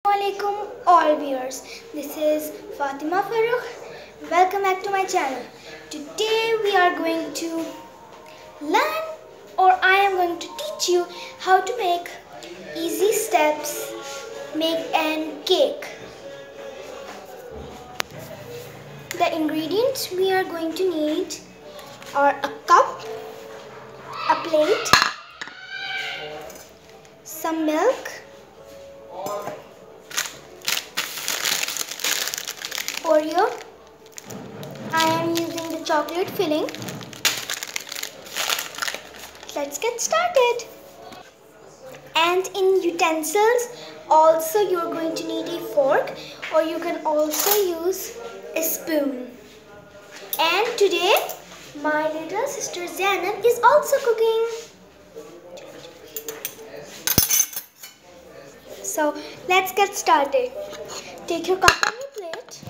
Assalamualaikum all viewers. This is Fatima Far-Rukh. Welcome back to my channel. Today we are going to learn, or I am going to teach you how to make easy steps make an cake. The ingredients we are going to need are a cup, a plate, some milk, Oreo. I am using the chocolate filling. Let's get started. And in utensils, also you're going to need a fork, or you can also use a spoon. And today, my little sister Zainab is also cooking. So let's get started. Take your cup and your plate.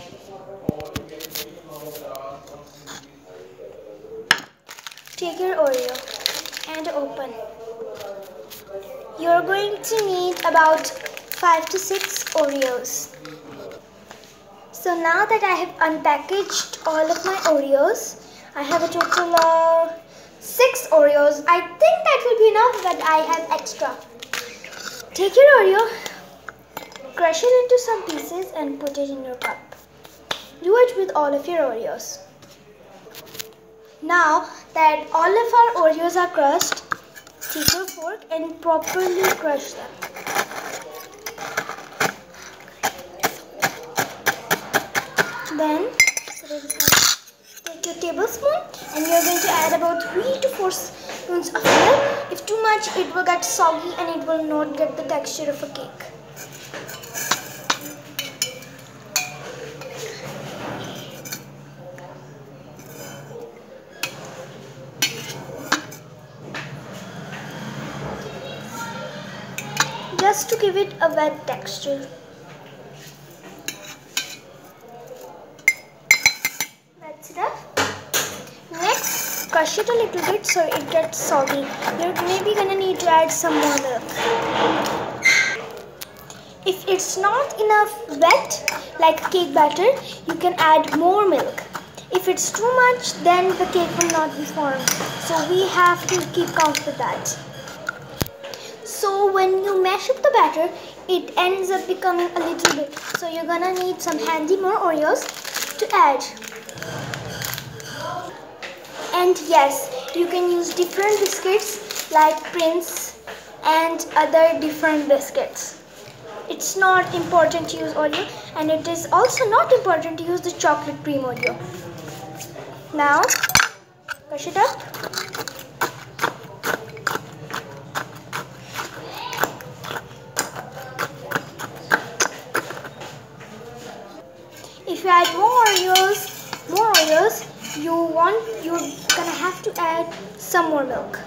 Take your Oreo and open. You're going to need about 5 to 6 Oreos. So now that I have unpackaged all of my Oreos, I have a total of 6 Oreos. I think that will be enough, but I have extra. Take your Oreo, crush it into some pieces and put it in your cup. Do it with all of your Oreos. Now that all of our Oreos are crushed, take your fork and properly crush them. Then take your tablespoon and you're going to add about 3 to 4 spoons of milk. If too much, it will get soggy and it will not get the texture of a cake. Just to give it a wet texture. That's it up. Next, crush it a little bit so it gets soggy. You're maybe gonna need to add some more milk. If it's not enough wet, like cake batter, you can add more milk. If it's too much, then the cake will not be formed. So we have to keep count with that. So when you mash up the batter, it ends up becoming a little bit. So you're gonna need some handy more Oreos to add. And yes, you can use different biscuits like Prince and other different biscuits. It's not important to use Oreo, and it is also not important to use the chocolate cream Oreo. Now, push it up. If you add more Oreos, you're gonna have to add some more milk.